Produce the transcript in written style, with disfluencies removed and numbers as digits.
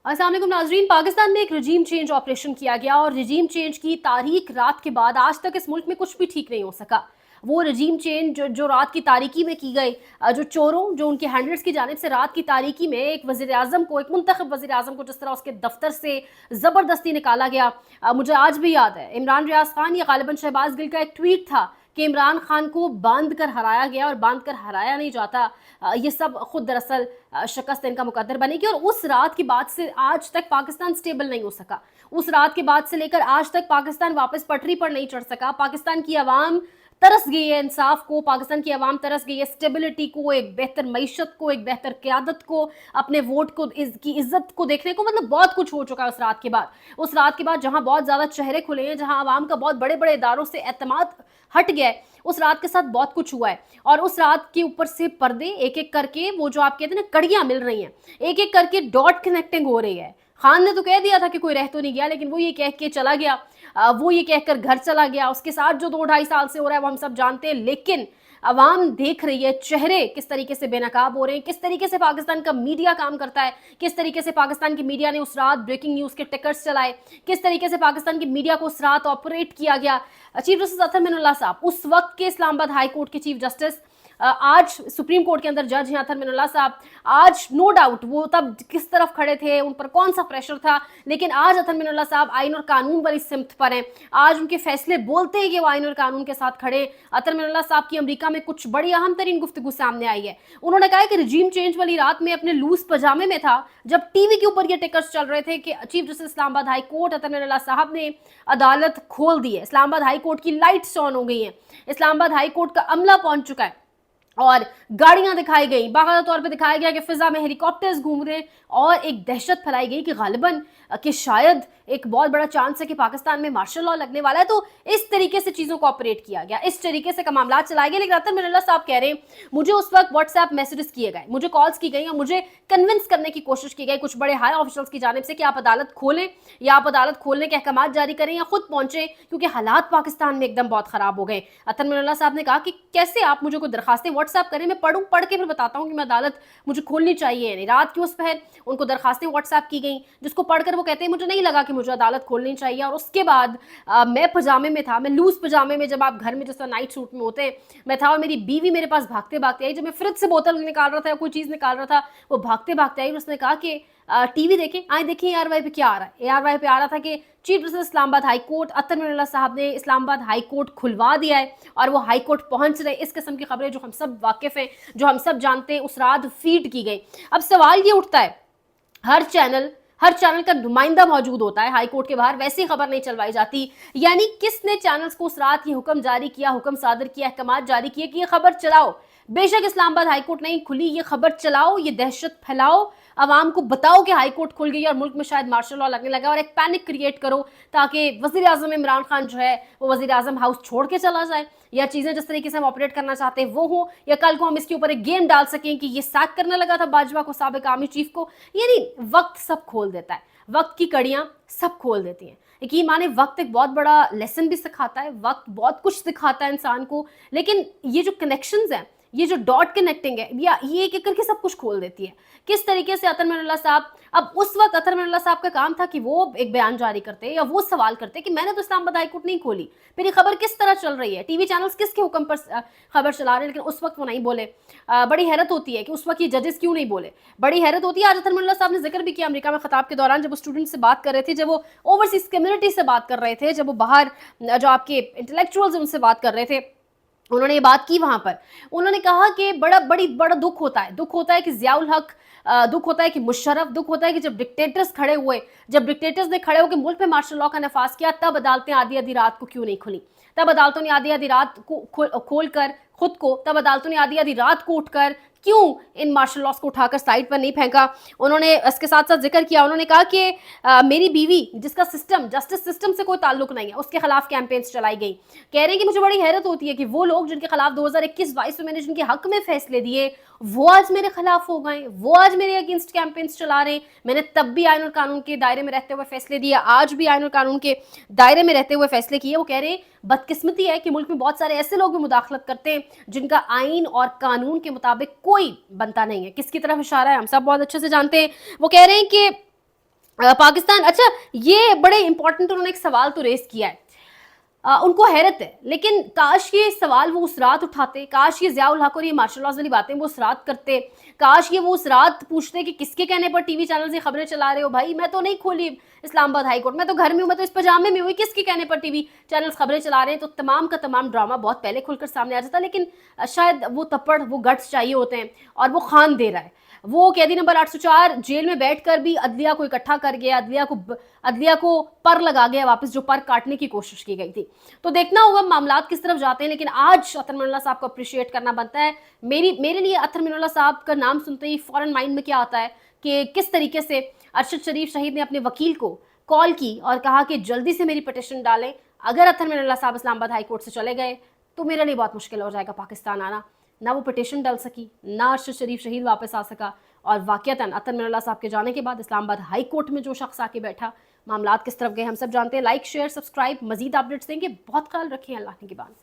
अस्सलाम वालेकुम नाजरीन। पाकिस्तान में एक रजीम चेंज ऑपरेशन किया गया और रजीम चेंज की तारीख रात के बाद आज तक इस मुल्क में कुछ भी ठीक नहीं हो सका। वो रजीम चेंज जो रात की तारीकी में की गई, जो चोरों जो उनके हैंडलर्स की जानिब से रात की तारीकी में एक वज़ीर आज़म को, एक मुंतखब वज़ीर आज़म को जिस तरह उसके दफ्तर से ज़बरदस्ती निकाला गया, मुझे आज भी याद है इमरान रियाज खान या गालिबन शहबाज गिल का एक ट्वीट था कि इमरान खान को बांध कर हराया गया और बांध कर हराया नहीं जाता। ये सब खुद दरअसल शिकस्त इनका मुकद्दर बनेगी। और उस रात के बाद से आज तक पाकिस्तान स्टेबल नहीं हो सका। उस रात के बाद से लेकर आज तक पाकिस्तान वापस पटरी पर नहीं चढ़ सका। पाकिस्तान की आवाम तरस गई है इंसाफ को, पाकिस्तान की आवाम तरस गई है स्टेबिलिटी को, एक बेहतर मईशत को, एक बेहतर क़यादत को, अपने वोट को की इज्जत को देखने को। मतलब बहुत कुछ हो चुका है उस रात के बाद। उस रात के बाद जहां बहुत ज़्यादा चेहरे खुले हैं, जहां आवाम का बहुत बड़े बड़े इदारों से एतमाद हट गया है, उस रात के साथ बहुत कुछ हुआ है। और उस रात के ऊपर से पर्दे एक एक करके, वो जो आप कहते हैं ना कड़ियां मिल रही हैं, एक एक करके डॉट कनेक्टिंग हो रही है। खान ने तो कह दिया था कि कोई रह तो नहीं गया, लेकिन वो ये कह के चला गया, वो ये कहकर घर चला गया। उसके साथ जो 2-2.5 साल से हो रहा है वो हम सब जानते हैं। लेकिन अवाम देख रही है चेहरे किस तरीके से बेनकाब हो रहे हैं, किस तरीके से पाकिस्तान का मीडिया काम करता है, किस तरीके से पाकिस्तान की मीडिया ने उस रात ब्रेकिंग न्यूज़ के टिकर्स चलाए, किस तरीके से पाकिस्तान की मीडिया को उस रात ऑपरेट किया गया। चीफ जस्टिस अतर मिनुल्लाह साहब, उस वक्त के इस्लामाबाद हाई कोर्ट के चीफ जस्टिस, आज सुप्रीम कोर्ट के अंदर जज हैं अतर मिनुल्लाह साहब। आज नो डाउट वो तब किस तरफ खड़े थे, उन पर कौन सा प्रेशर था, लेकिन आज अतर मिनुल्लाह साहब आइन और कानून वाली सिमत पर हैं। आज उनके फैसले बोलते हैं कि वो आइन और कानून के साथ खड़े। अतर मिनुल्लाह साहब की अमेरिका में कुछ बड़ी अहम तरीन गुफ्तगू सामने आई है। उन्होंने कहा कि रजीम चेंज वाली रात में अपने लूज पजामे में था जब टीवी के ऊपर ये टिकट्स चल रहे थे कि chief justice Islamabad high court Athar Minallah साहब ने अदालत खोल दी है। इस्लामाबाद हाई कोर्ट की लाइट्स ऑन हो गई हैं, इस्लामाबाद हाई कोर्ट का अमला पहुंच चुका है और गाड़ियां दिखाई गई, बाकायदा तौर पे दिखाया गया कि फिजा में हेलीकॉप्टर्स घूम रहे हैं और एक दहशत फैलाई गई कि गालिबन कि शायद एक बहुत बड़ा चांस है कि पाकिस्तान में मार्शल लॉ लगने वाला है। तो इस तरीके से चीज़ों को ऑपरेट किया गया, इस तरीके से मामला चलाए गए। लेकिन अतर मिनुल्लाह साहब कह रहे हैं मुझे उस वक्त व्हाट्सएप मैसेजेस किए गए, मुझे कॉल्स की गई और मुझे कन्विंस करने की कोशिश की गई कुछ बड़े हाई ऑफिशियल्स की जानिब से कि आप अदालत खोलें या आप अदालत खोलने के अहकाम जारी करें या खुद पहुंचे, क्योंकि हालात पाकिस्तान में एकदम बहुत ख़राब हो गए। अतर मिनुल्लाह साहब ने कहा कि कैसे आप मुझे कोई दरखास्तें व्हाट्सएप करें, मैं पढ़ूँ, पढ़ के फिर बताता हूँ कि मैं अदालत मुझे खोलनी चाहिए नहीं। रात की उस पहर उनको दरखास्तें व्हाट्सएप की गई, जिसको पढ़कर वो कहते हैं मुझे नहीं लगा कि मुझे अदालत खोलनी चाहिए। और उसके बाद मैं पजामे में था, मैं लूज पजामे में, जब आप घर में जिस तरह नाइट सूट में होते हैं मैं था, और मेरी बीवी मेरे पास भागते भागते आई। जब मैं फ्रिज से बोतल निकाल रहा था या कोई चीज़ निकाल रहा था, वो भागते भागते आई और उसने कहा कि टीवी देखें, आए देखें ARY पे क्या आ रहा है। ARY पे आ रहा था कि chief justice Islamabad high court Athar Minallah साहब ने इस्लामाबाद हाई कोर्ट खुलवा दिया है और वो हाई कोर्ट पहुंच रहे। इस किस्म की खबरें जो हम सब वाकिफ हैं, जो हम सब जानते हैं, उस रात फीड की गई। अब सवाल ये उठता है, हर चैनल का नुमाइंदा मौजूद होता है हाई कोर्ट के बाहर, वैसी खबर नहीं चलवाई जाती। यानी किसने चैनल्स को उस रात ये हुक्म जारी किया, हुक्म सादर किया, अहकाम जारी किए कि ये खबर चलाओ। बेशक इस्लामाबाद हाई कोर्ट नहीं खुली, ये खबर चलाओ, ये दहशत फैलाओ, आवाम को बताओ कि हाई कोर्ट खुल गई और मुल्क में शायद मार्शल लॉ लगने लगा, और एक पैनिक क्रिएट करो ताकि वज़ीर आज़म इमरान खान जो है वो वज़ीर आज़म हाउस छोड़ के चला जाए, या चीज़ें जिस तरीके से हम ऑपरेट करना चाहते हैं वो हो, या कल को हम इसके ऊपर एक गेम डाल सकें कि ये सैक करने लगा था बाजवा को, साबिक आर्मी चीफ को। यानी वक्त सब खोल देता है, वक्त की कड़ियां सब खोल देती हैं। यकीन माने वक्त एक बहुत बड़ा लेसन भी सिखाता है, वक्त बहुत कुछ सिखाता है इंसान को, लेकिन ये जो कनेक्शंस हैं, ये जो डॉट कनेक्टिंग है, या ये एक एक करके सब कुछ खोल देती है। किस तरीके से अतर मिनुल्लाह साहब, अब उस वक्त अतर मिनुल्लाह साहब का काम था कि वो एक बयान जारी करते या वो सवाल करते कि मैंने तो इस्लामाबाद हाई कोर्ट नहीं खोली, मेरी खबर किस तरह चल रही है, टीवी चैनल्स किसके हुक्म पर खबर चला रहे हैं। लेकिन उस वक्त वो नहीं बोले। बड़ी हैरत होती है कि उस वक्त ये जजेस क्यों नहीं बोले, बड़ी हैरत होती है। आज अतर मिनुल्लाह साहब ने जिक्र भी किया अमेरिका में खिताब के दौरान, जब वो स्टूडेंट से बात कर रहे थे, जब वो ओवरसीज कम्युनिटी से बात कर रहे थे, जब वो बाहर जो आपके इंटेलेक्चुअल्स उनसे बात कर रहे थे, उन्होंने ये बात की वहां पर। उन्होंने कहा कि बड़ा दुख होता है कि ज़ियाउल हक, दुख होता है कि मुशर्रफ, दुख होता है कि जब डिक्टेटर्स खड़े हुए, जब डिक्टेटर्स ने खड़े होकर मुल्क में मार्शल लॉ का नफाज किया, तब अदालतें आधी आधी रात को क्यों नहीं खुली, तब अदालतों ने आधी आधी रात को खोल कर खुद को, तब अदालतों ने आधी आधी रात को उठकर क्यों इन मार्शल लॉस को उठाकर साइड पर नहीं फेंका। उन्होंने इसके साथ साथ जिक्र किया, उन्होंने कहा कि मेरी बीवी जिसका सिस्टम, जस्टिस सिस्टम से कोई ताल्लुक नहीं है, उसके खिलाफ कैंपेन्स चलाई गई। कह रहे हैं कि मुझे बड़ी हैरत होती है कि वो लोग जिनके खिलाफ 2021-22 में मैंने जिनके हक में फैसले दिए, वो आज मेरे खिलाफ हो गए, वो आज मेरे अगेंस्ट कैंपेन्स चला रहे हैं। मैंने तब भी आइन और कानून के दायरे में रहते हुए फैसले दिए, आज भी आइन और कानून के दायरे में रहते हुए फैसले किए। वो कह रहे हैं बदकिस्मती है कि मुल्क में बहुत सारे ऐसे लोग भी मुदाखलत करते हैं जिनका आइन और कानून के मुताबिक कोई बनता नहीं है। किसकी तरफ इशारा है हम सब बहुत अच्छे से जानते हैं। वो कह रहे हैं कि पाकिस्तान, अच्छा ये बड़े इंपॉर्टेंट उन्होंने एक सवाल तो रेस किया है। उनको हैरत है, लेकिन काश ये सवाल वो उस रात उठाते, काश ये ज़िया उल हक और ये मार्शल लॉज वाली बातें वो उस रात करते, काश ये वो उस रात पूछते कि किसके कहने पर टीवी चैनल से खबरें चला रहे हो भाई, मैं तो नहीं खोली इस्लामाबाद हाई कोर्ट, मैं तो घर में हूँ, मैं तो इस पजामे में हुई, किसके कहने पर टीवी चैनल खबरें चला रहे हैं। तो तमाम का तमाम ड्रामा बहुत पहले खुलकर सामने आ जाता, लेकिन शायद वो तप्पड़, वो गट्स चाहिए होते हैं, और वो खान दे रहा है। वो कैदी नंबर 804 जेल में बैठकर भी अदलिया को इकट्ठा कर गया, अदलिया को पर लगा गया वापस, जो पर काटने की कोशिश की गई थी। तो देखना होगा मामलात किस तरफ जाते हैं, लेकिन आज अतर मिनल्ला साहब को अप्रिशिएट करना बनता है। मेरे लिए अतर मिनल्ला साहब का नाम सुनते ही फौरन माइंड में क्या आता है कि किस तरीके से अरशद शरीफ शहीद ने अपने वकील को कॉल की और कहा कि जल्दी से मेरी पिटिशन डालें, अगर अतर मिनल्ला साहब इस्लामाबाद हाई कोर्ट से चले गए तो मेरे लिए बहुत मुश्किल हो जाएगा पाकिस्तान आना। ना वो पिटिशन डल सकी, ना अरशद शरीफ शहीद वापस आ सका, और वाकईतन अतर मिनल्ला साहब के जाने के बाद इस्लामाबाद हाई कोर्ट में जो शख्स आके बैठा, मामलात किस तरफ गए हम सब जानते हैं। लाइक शेयर सब्सक्राइब, मजीद अपडेट्स देंगे। बहुत ख्याल रखें, अल्लाह के बाद।